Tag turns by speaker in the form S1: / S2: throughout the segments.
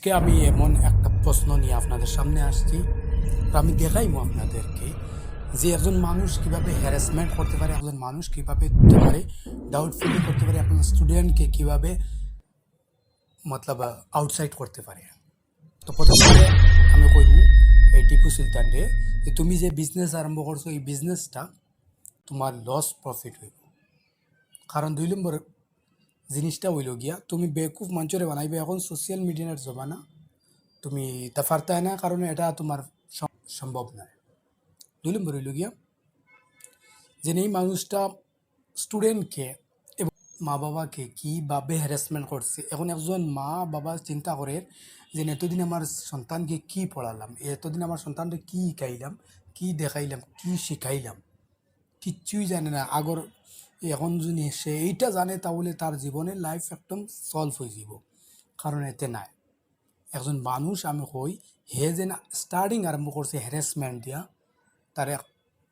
S1: আজকে আমি এমন একটা প্রশ্ন নিয়ে আপনাদের সামনে আসছি। তো আমি দেখাইবো আপনাদেরকে যে একজন মানুষ কিভাবে হ্যারাসমেন্ট করতে পারে, একজন মানুষ কিভাবে তোমারে ডাউটফুলি করতে পারে, একজন স্টুডেন্টকে কিভাবে মতলব আউটসাইড করতে পারে। তো প্রথমে আমি কইব এই টিপু সুলতান রে যে তুমি যে বিজনেস আরম্ভ করছো এই বিজনেসটা তোমার লস প্রফিট হইব। কারণ 2 নম্বর জিনিসটা হইল গিয়া তুমি বেকুফ মঞ্চরে বানাইবে। এখন সোশ্যাল মিডিয়ার জমানা, তুমি তা পারতাই না, কারণ এটা তোমার সম্ভব নয়। 2 নম্বর হইল গিয়া যে এই মানুষটা স্টুডেন্টকে এবং মা বাবাকে কীভাবে হ্যারাসমেন্ট করছে। এখন একজন মা বাবা চিন্তা করে যে এতদিন আমার সন্তানকে কি পড়ালাম, এতদিন আমার সন্তানকে কি শিখাইলাম, কি দেখাইলাম, কি শিখাইলাম, কিচ্ছুই জানে না। আগর এখন যদি সে এইটা জানে তাহলে তার জীবনের লাইফ একদম সলভ হয়ে যাব। কারণ এতে নাই একজন মানুষ আমি কই হে যে স্টার্টিং আরম্ভ করছে হ্যারাসমেন্ট দিয়া, তার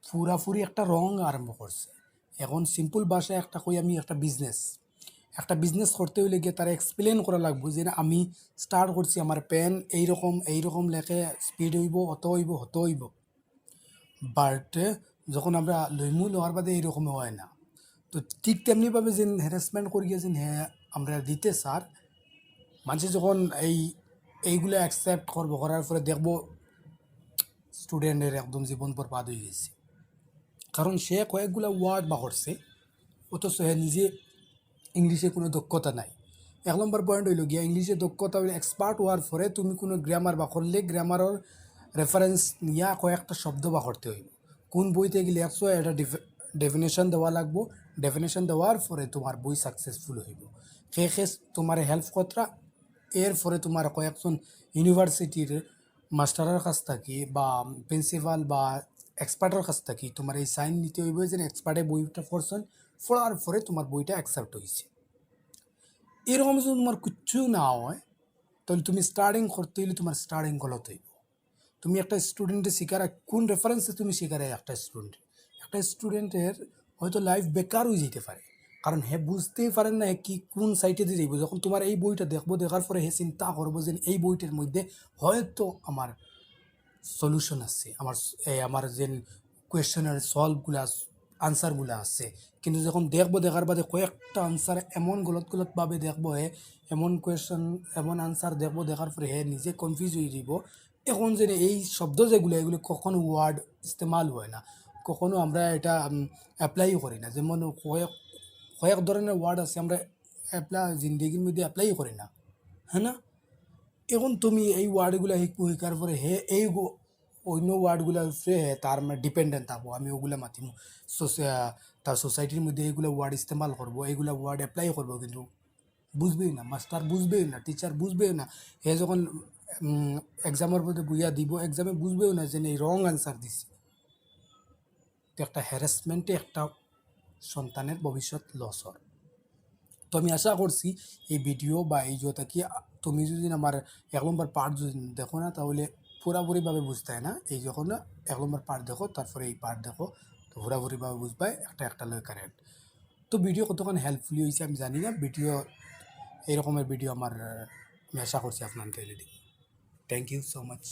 S1: পুরাপুরি একটা রং আরম্ভ করছে। এখন সিম্পল ভাষায় একটা কই আমি একটা বিজনেস করতে হইলে গিয়ে তারা এক্সপ্লেন করা লাগবে যে না আমি স্টার্ট করছি, আমার পেন এইরকম লেখে স্পিড হইব, অত হইব, হত হইব। বাট যখন আমরা লইমু লওয়ার বাদে এইরকম হয় না। তো ঠিক তেমনিভাবে যে হ্যারাসমেন্ট করি গিয়ে যে হ্যাঁ আমরা দিতে স্যার, মানুষ যখন এইগুলো অ্যাকসেপ্ট করবো, করার পরে দেখবো স্টুডেন্টের একদম জীবন বরবাদ হয়ে গেছে। কারণ সে কয়েকগুলো ওয়ার্ড বা করছে, অথচ সে নিজে ইংলিশে কোনো দক্ষতা নাই। 1 নম্বর পয়েন্ট হইল গিয়া ইংলিশে দক্ষতা হইলে এক্সপার্ট হওয়ার পরে তুমি কোনো গ্রামার বা করলে গ্রামারের রেফারেন্স নিয়ে কয়েকটা শব্দ বা করতে হইব। কোন বইতে গেলে একশো এটা ডেফিনেশন দেওয়া লাগবো। ডেফিনেশন দেওয়ার পরে তোমার বই সাকসেসফুল হইব। সে তোমার হেল্প কতরা, এর পরে তোমার কয়েকজন ইউনিভার্সিটির মাস্টারের কাছ থাকি বা প্রিন্সিপাল বা এক্সপার্টের কাছ থাকি তোমার এই সাইন নিতে হইব যে এক্সপার্টে বইটা পড়ছেন, পড়ার পরে তোমার বইটা অ্যাকসেপ্ট হয়েছে। এরকম যদি তোমার কিচ্ছু না হয় তাহলে তুমি স্টার্টিং করতে হইলে তোমার স্টার্টিং গলত হইব। তুমি একটা স্টুডেন্টের শিকার কোন রেফারেন্সে তুমি শিকার একটা স্টুডেন্টের হয়তো লাইফ বেকার হয়ে যেতে পারে। কারণ হে বুঝতেই পারেন না কি কোন সাইটে দিয়ে যাইব। যখন তোমার এই বইটা দেখবো, দেখার পরে হে চিন্তা করবো যে এই বইটার মধ্যে হয়তো আমার সলিউশন আছে, আমার যে কোয়েশ্চেনের সলভগুলো আনসারগুলো আছে। কিন্তু যখন দেখবো, দেখার বাদে কয়েকটা আনসার এমন গলতভাবে দেখবো, এমন কোয়েশ্চেন এমন আনসার দেখবো, দেখার পরে হে নিজে কনফিউজ হয়ে যাব। এখন যে এই শব্দ যেগুলো এগুলো কখনো ওয়ার্ড ইস্তেমাল হয় না, কখনো আমরা এটা অ্যাপ্লাইও করি না। যেমন কয়েক ধরনের ওয়ার্ড আছে আমরা জিন্দগির মধ্যে অ্যাপ্লাই করি না, হ্যাঁ না? এখন তুমি এই ওয়ার্ডগুলো শিকার পরে অন্য ওয়ার্ডগুলো তার মানে ডিপেন্ডেন্ট থাকবো, আমি ওগুলো মাতিম। তার সোসাইটির মধ্যে এইগুলো ওয়ার্ড ইস্তেমাল করবো, এইগুলো ওয়ার্ড অ্যাপ্লাই করবো, কিন্তু বুঝবেই না, মাস্টার বুঝবেই না, টিচার বুঝবেই না। হে যখন এক্সামের মধ্যে বুঝিয়া দিব, এক্সামে বুঝবেও না যে এই রং আনসার দিছি। তো একটা হ্যারাসমেন্টে একটা সন্তানের ভবিষ্যৎ লস হয়। তো আমি আশা করছি এই ভিডিও বা এই যত কি তুমি যদি আমার 1 নম্বর পার্ট যদি দেখো না তাহলে পুরাপুরিভাবে বুঝতে হয় না। এই যখন না 1 নম্বর পার্ট দেখো, তারপরে এই পার্ট দেখো, তো পুরাপুরিভাবে বুঝবাই একটা লয় কারেন্ট। তো ভিডিও কতক্ষণ হেল্পফুলি হয়েছে আমি জানি না। এই রকমের ভিডিও আমি আশা করছি আপনার তৈরি দিব। Thank you so much.